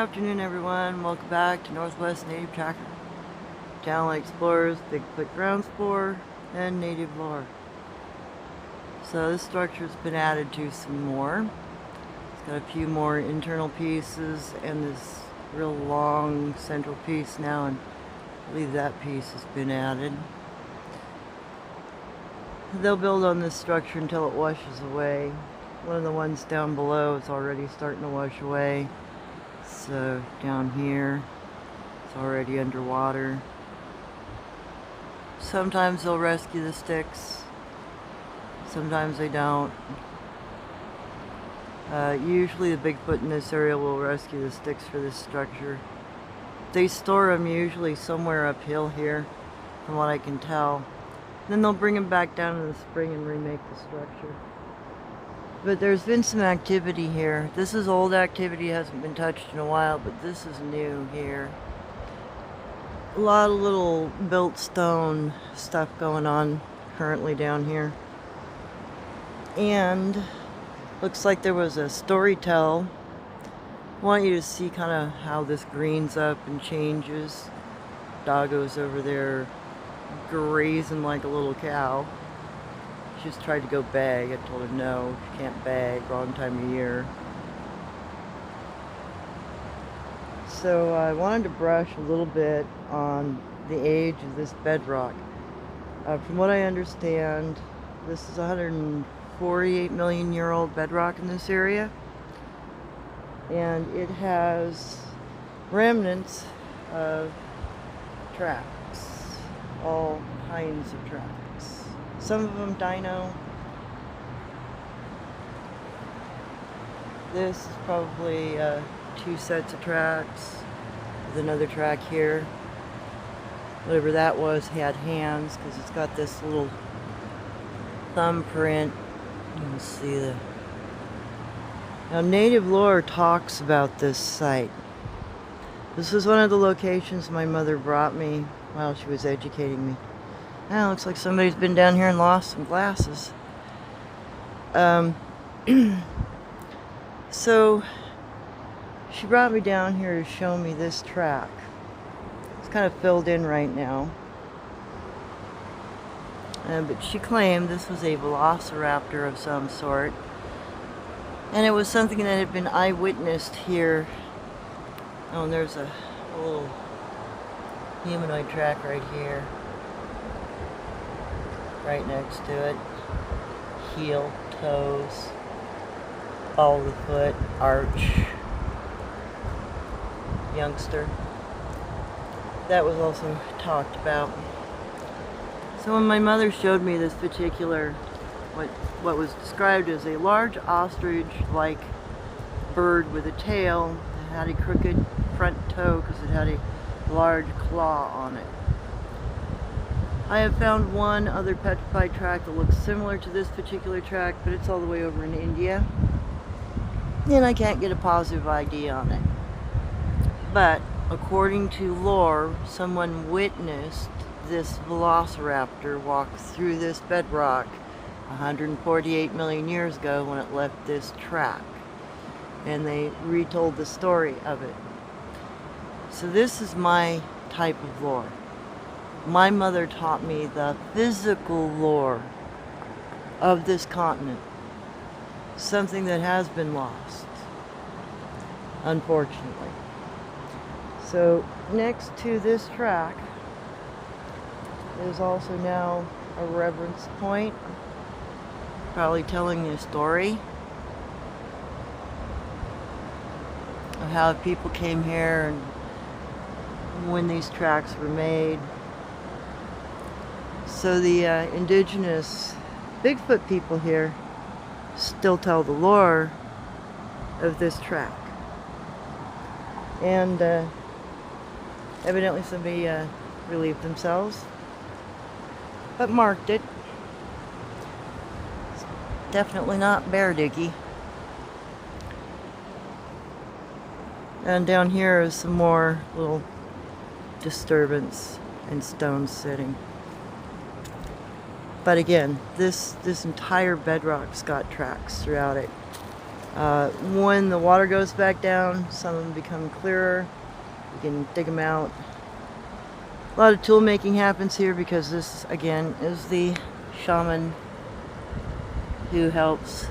afternoon, everyone. Welcome back to Northwest Native Tracker. Channel explores Bigfoot ground spore and native lore. So this structure's been added to some more. It's got a few more internal pieces and this real long central piece now, and I believe that piece has been added. They'll build on this structure until it washes away. One of the ones down below is already starting to wash away. So down here, it's already underwater. Sometimes they'll rescue the sticks. Sometimes they don't. Usually the Bigfoot in this area will rescue the sticks for this structure. They store them usually somewhere uphill here, from what I can tell. Then they'll bring them back down in the spring and remake the structure. But there's been some activity here. This is old activity, hasn't been touched in a while, but this is new here. A lot of little built stone stuff going on currently down here. And looks like there was a story tell. I want you to see kind of how this greens up and changes. Doggo's over there grazing like a little cow. She just tried to go bag. I told her no, she can't bag, wrong time of year. So I wanted to brush a little bit on the age of this bedrock. From what I understand, this is 148 million year old bedrock in this area. And it has remnants of tracks. All kinds of tracks. Some of them Dino. This is probably 2 sets of tracks with another track here. Whatever that was had hands because it's got this little thumbprint. You can see the... Now native lore talks about this site. This is one of the locations my mother brought me while she was educating me. Now looks like somebody's been down here and lost some glasses. So she brought me down here to show me this track. It's kind of filled in right now. But she claimed this was a velociraptor of some sort. And it was something that had been eyewitnessed here. Oh, and there's a little humanoid track right here. Right next to it. Heel, toes, ball of the foot, arch, youngster. That was also talked about. So when my mother showed me this particular, what was described as a large ostrich-like bird with a tail that had a crooked front toe because it had a large claw on it. I have found one other petrified track that looks similar to this particular track, but it's all the way over in India. And I can't get a positive ID on it. But according to lore, someone witnessed this velociraptor walk through this bedrock 148 million years ago when it left this track. And they retold the story of it. So this is my type of lore. My mother taught me the physical lore of this continent. Something that has been lost, unfortunately. So next to this track is also now a reference point, probably telling you a story of how people came here and when these tracks were made. So the indigenous Bigfoot people here still tell the lore of this track. And evidently somebody relieved themselves, but marked it. It's definitely not bear diggy. And down here is some more little disturbance and stones sitting. But again, this entire bedrock's got tracks throughout it. When the water goes back down, some of them become clearer. You can dig them out. A lot of tool making happens here because this, again, is the shaman who helps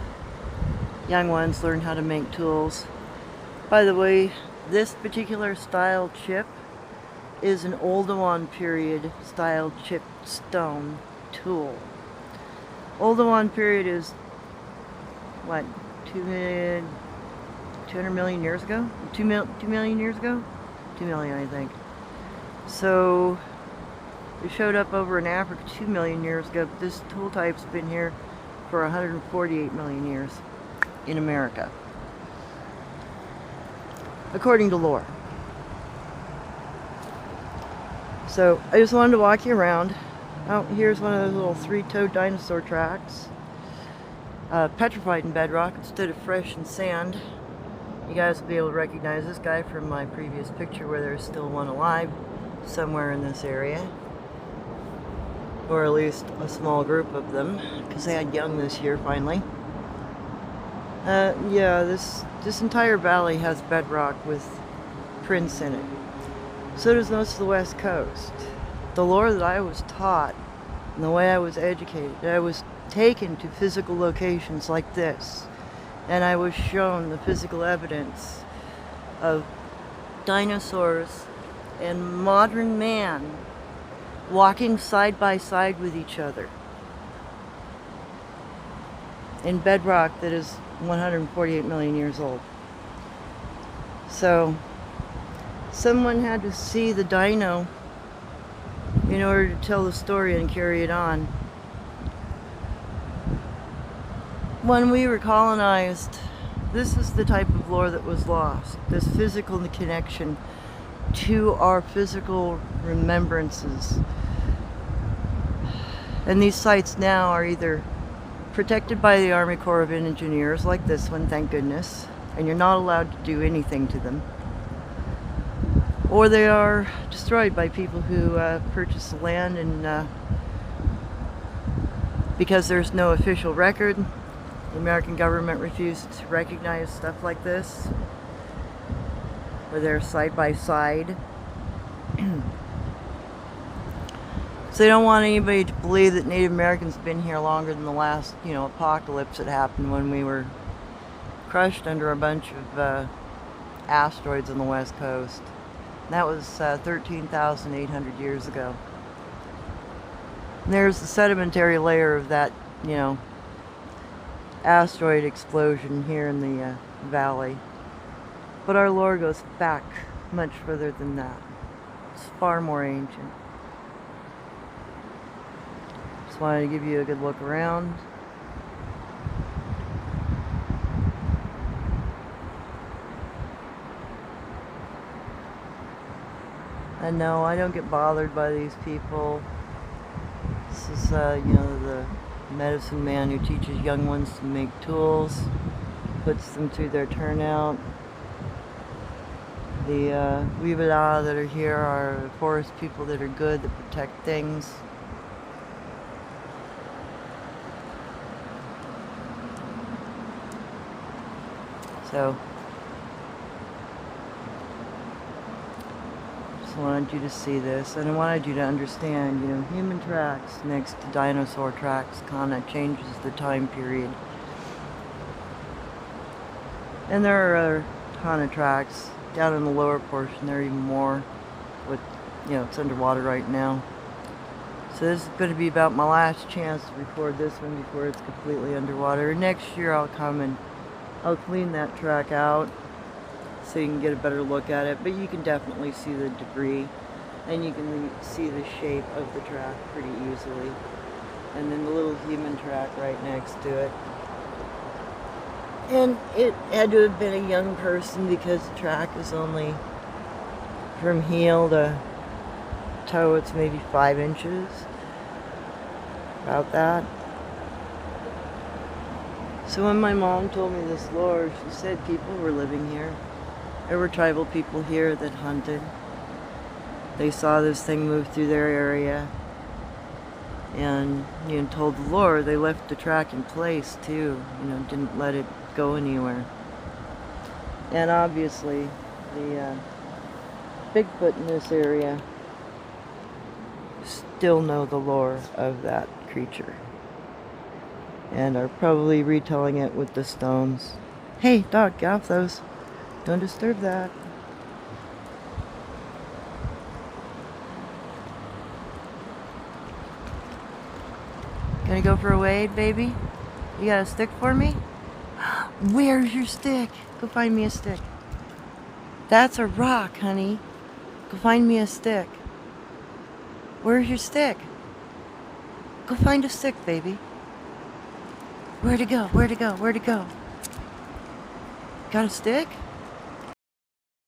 young ones learn how to make tools. By the way, this particular style chip is an Oldowan period style chipped stone tool. Oldowan period is, what, 200 million years ago? 2 million years ago? 2 million, I think. So, it showed up over in Africa 2 million years ago. But this tool type's been here for 148 million years in America, according to lore. So, I just wanted to walk you around. Oh, here's one of those little three-toed dinosaur tracks. Petrified in bedrock instead of fresh in sand. You guys will be able to recognize this guy from my previous picture where there's still one alive somewhere in this area. Or at least a small group of them, because they had young this year finally. Yeah, this entire valley has bedrock with prints in it. So does most of the West Coast. The lore that I was taught and the way I was educated, I was taken to physical locations like this, and I was shown the physical evidence of dinosaurs and modern man walking side by side with each other in bedrock that is 148 million years old. So someone had to see the dino in order to tell the story and carry it on. When we were colonized, this is the type of lore that was lost. This physical connection to our physical remembrances. And these sites now are either protected by the Army Corps of Engineers, like this one, thank goodness, and you're not allowed to do anything to them. Or they are destroyed by people who purchase the land, and because there's no official record, the American government refused to recognize stuff like this, where they're side by side. So they don't want anybody to believe that Native Americans have been here longer than the last, apocalypse that happened when we were crushed under a bunch of asteroids on the West Coast. And that was 13,800 years ago. And there's the sedimentary layer of that, asteroid explosion here in the valley. But our lore goes back much further than that. It's far more ancient. Just wanted to give you a good look around. And no, I don't get bothered by these people. This is, the medicine man who teaches young ones to make tools, puts them through their turnout. The Wibala that are here are forest people that are good, that protect things. So, just wanted you to see this, and I wanted you to understand, human tracks next to dinosaur tracks kind of changes the time period. And there are a ton of tracks down in the lower portion. There are even more, with, it's underwater right now. So this is going to be about my last chance to record this one before it's completely underwater. Next year I'll come and I'll clean that track out so you can get a better look at it, but you can definitely see the debris, and you can see the shape of the track pretty easily. And then the little human track right next to it. And it had to have been a young person because the track is only from heel to toe, it's maybe 5 inches. About that. So when my mom told me this lore, she said people were living here. There were tribal people here that hunted. They saw this thing move through their area. And, told the lore, they left the track in place too. Didn't let it go anywhere. And obviously, the Bigfoot in this area still know the lore of that creature and are probably retelling it with the stones. Hey, dog, get off those. Don't disturb that. Gonna go for a wade, baby? You got a stick for me? Where's your stick? Go find me a stick. That's a rock, honey. Go find me a stick. Where's your stick? Go find a stick, baby. Where'd it go? Where'd it go? Where'd it go? Got a stick?